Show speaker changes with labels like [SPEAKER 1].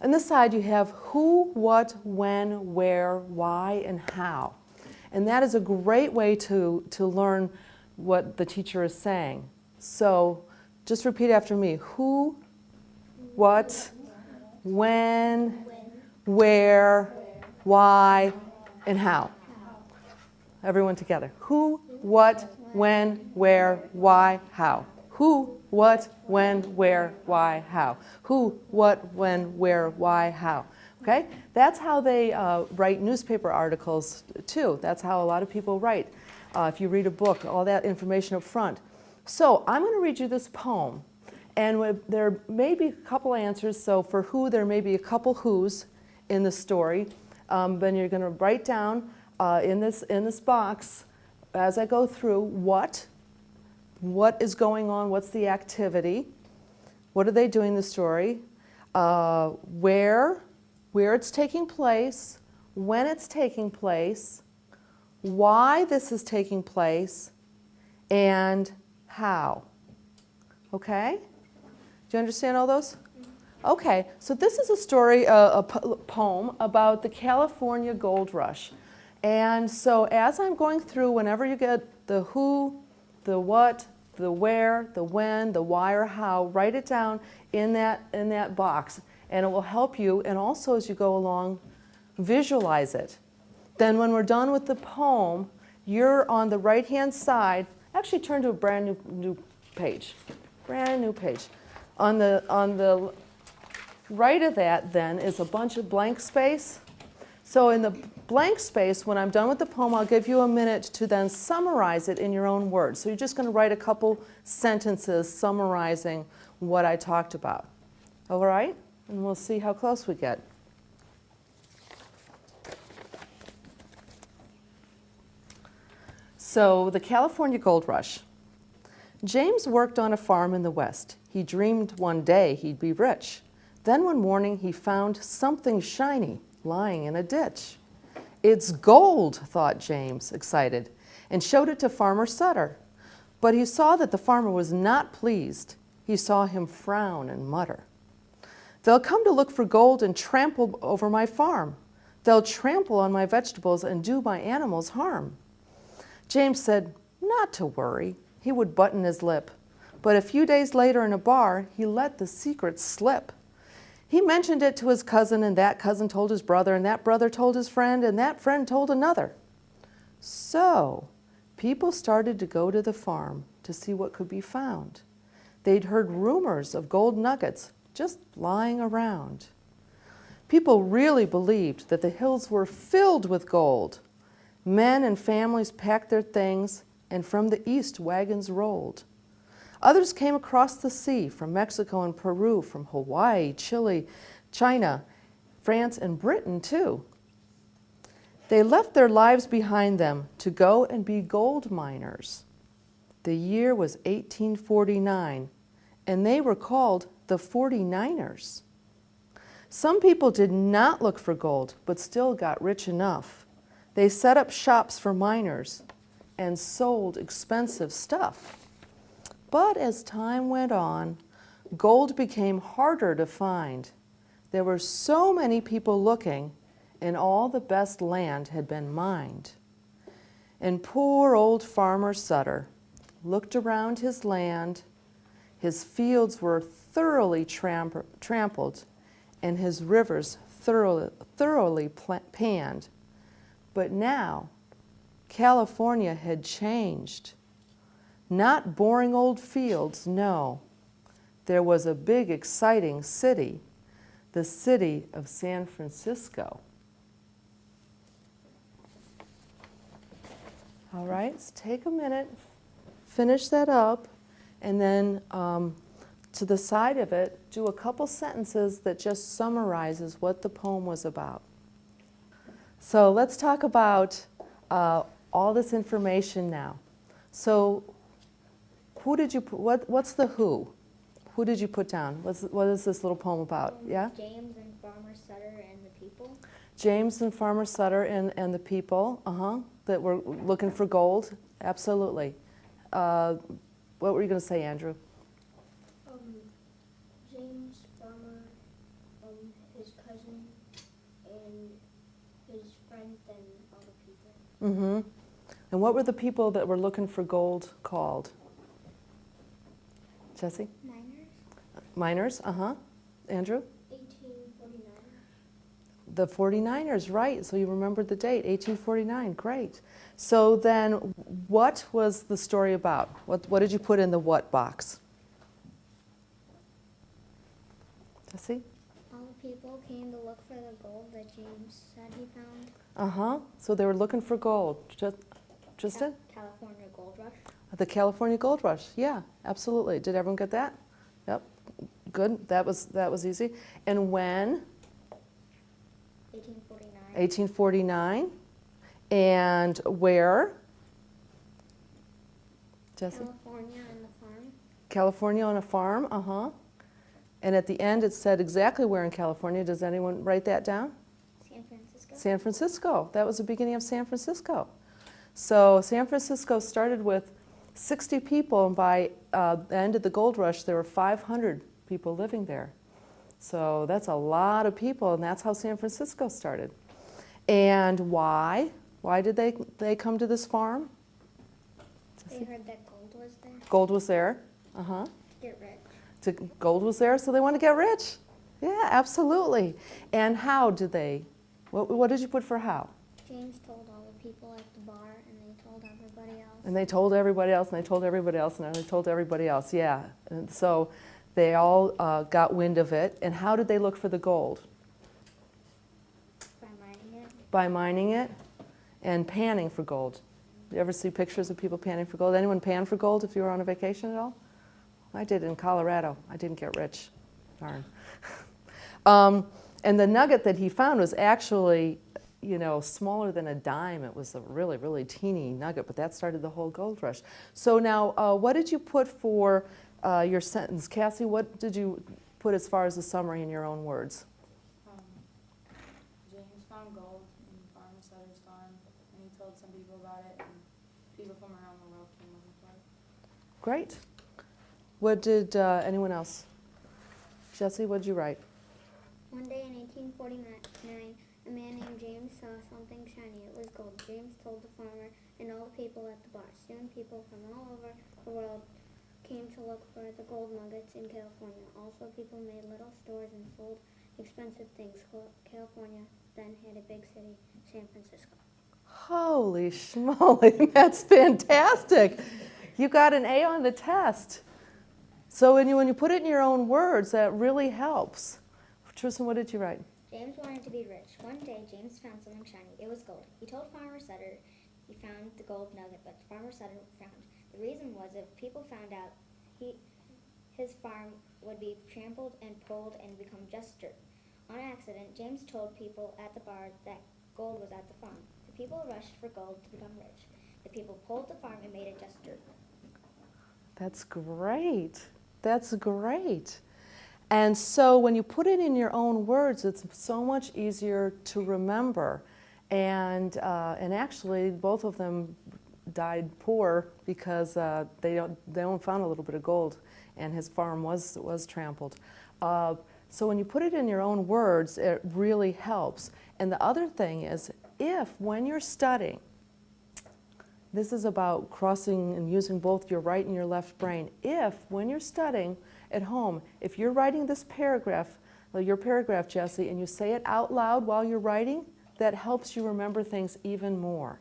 [SPEAKER 1] On this side, you have who, what, when, where, why, and how. And that is a great way to learn what the teacher is saying. So just repeat after me. Who, what, when, where, why, and how. Everyone together. Who, what, when, where, why, how. Who, what, when, where, why, how. Who, what, when, where, why, how. Okay? That's how they write newspaper articles too. That's how a lot of people write. If you read a book, all that information up front. So I'm going to read you this poem. And there may be a couple answers. So for who, there may be a couple who's in the story. Then you're going to write down in this box, as I go through, what is going on, what's the activity, what are they doing in the story, where it's taking place, when it's taking place, why this is taking place, and how. Okay? Do you understand all those? Okay, so this is a story, a poem about the California Gold Rush. And so as I'm going through, whenever you get the who, the what, the where, the when, the why or how, write it down in that box. And it will help you, and also as you go along, visualize it. Then when we're done with the poem, you're on the right-hand side. Actually turn to a brand new page. Brand new page. On the right of that then is a bunch of blank space. So in the blank space, when I'm done with the poem, I'll give you a minute to then summarize it in your own words. So you're just going to write a couple sentences summarizing what I talked about. All right? And we'll see how close we get. So the California Gold Rush. James worked on a farm in the West. He dreamed one day he'd be rich. Then one morning he found something shiny lying in a ditch. It's gold, thought James, excited, and showed it to Farmer Sutter. But he saw that the farmer was not pleased. He saw him frown and mutter. They'll come to look for gold and trample over my farm. They'll trample on my vegetables and do my animals harm. James said, not to worry. He would button his lip. But a few days later in a bar, he let the secret slip. He mentioned it to his cousin, and that cousin told his brother, and that brother told his friend, and that friend told another. So people started to go to the farm to see what could be found. They'd heard rumors of gold nuggets just lying around. People really believed that the hills were filled with gold. Men and families packed their things, and from the east wagons rolled. Others came across the sea from Mexico and Peru, from Hawaii, Chile, China, France, and Britain too. They left their lives behind them to go and be gold miners. The year was 1849, and they were called the 49ers. Some people did not look for gold, but still got rich enough. They set up shops for miners and sold expensive stuff. But as time went on, gold became harder to find. There were so many people looking, and all the best land had been mined. And poor old Farmer Sutter looked around his land. His fields were thoroughly trampled, and his rivers thoroughly panned. But now, California had changed. Not boring old fields, no. There was a big, exciting city, the city of San Francisco. All right, so take a minute, finish that up, and then to the side of it, do a couple sentences that just summarizes what the poem was about. So let's talk about all this information now. So who did you put, what's the who? Who did you put down? What is this little poem about? Yeah?
[SPEAKER 2] James and Farmer Sutter and the people.
[SPEAKER 1] James and Farmer Sutter and the people, that were looking for gold. Absolutely. What were you going to say, Andrew?
[SPEAKER 2] James, Farmer, his cousin and his friend and all the people.
[SPEAKER 1] Mm-hmm. And what were the people that were looking for gold called? Jesse?
[SPEAKER 2] Miners?
[SPEAKER 1] Miners, uh-huh. Andrew?
[SPEAKER 2] 1849.
[SPEAKER 1] The 49ers, right. So you remembered the date, 1849. Great. So then what was the story about? What did you put in the what box? Jesse?
[SPEAKER 2] All the people came to look for the gold that James said he found.
[SPEAKER 1] Uh-huh. So they were looking for gold. Tristan?
[SPEAKER 2] California Gold Rush.
[SPEAKER 1] The California Gold Rush. Yeah, absolutely. Did everyone get that? Yep. Good. That was easy. And when?
[SPEAKER 2] 1849.
[SPEAKER 1] 1849. And where? Jesse?
[SPEAKER 2] California and the farm.
[SPEAKER 1] California on a farm. Uh-huh. And at the end it said exactly where in California. Does anyone write that down?
[SPEAKER 2] San Francisco.
[SPEAKER 1] San Francisco. That was the beginning of San Francisco. So San Francisco started with 60 people, and by the end of the gold rush, there were 500 people living there. So that's a lot of people, and that's how San Francisco started. And why? Why did they come to this farm?
[SPEAKER 2] They heard that gold was there.
[SPEAKER 1] Gold was there. Uh-huh.
[SPEAKER 2] To get rich.
[SPEAKER 1] Gold was there, so they wanted to get rich. Yeah, absolutely. And how did they? What did you put for how?
[SPEAKER 2] James told all the people at the bar, and they told everybody else.
[SPEAKER 1] And they told everybody else, and they told everybody else, and they told everybody else, yeah. And so they all got wind of it. And how did they look for the gold?
[SPEAKER 2] By mining it.
[SPEAKER 1] By mining it and panning for gold. You ever see pictures of people panning for gold? Anyone pan for gold if you were on a vacation at all? I did in Colorado. I didn't get rich. Darn. And the nugget that he found was actually, smaller than a dime. It was a really, really teeny nugget, but that started the whole gold rush. So now, what did you put for your sentence? Cassie, what did you put as far as the summary in your own words?
[SPEAKER 3] James found gold in Farmer Sutter's farm, and he told some people about it, and people from around the world came looking for it.
[SPEAKER 1] Great. What did anyone else? Jesse, what did you write?
[SPEAKER 2] One day in 1849, a man named James saw something shiny. It was gold. James told the farmer and all the people at the bar. Soon people from all over the world came to look for the gold nuggets in California. Also, people made little stores and sold expensive things. California then had a big city, San Francisco.
[SPEAKER 1] Holy schmoly, that's fantastic. You got an A on the test. So when you put it in your own words, that really helps. Tristan, what did you write?
[SPEAKER 2] James wanted to be rich. One day, James found something shiny. It was gold. He told Farmer Sutter he found the gold nugget, but Farmer Sutter frowned. The reason was if people found out his farm would be trampled and pulled and become just dirt. On accident, James told people at the bar that gold was at the farm. The people rushed for gold to become rich. The people pulled the farm and made it just dirt.
[SPEAKER 1] That's great. That's great. And so when you put it in your own words, it's so much easier to remember. And actually, both of them died poor because they only found a little bit of gold, and his farm was trampled. So when you put it in your own words, it really helps. And the other thing is, when you're studying, this is about crossing and using both your right and your left brain. When you're studying at home, if you're writing this paragraph, your paragraph, Jesse, and you say it out loud while you're writing, that helps you remember things even more.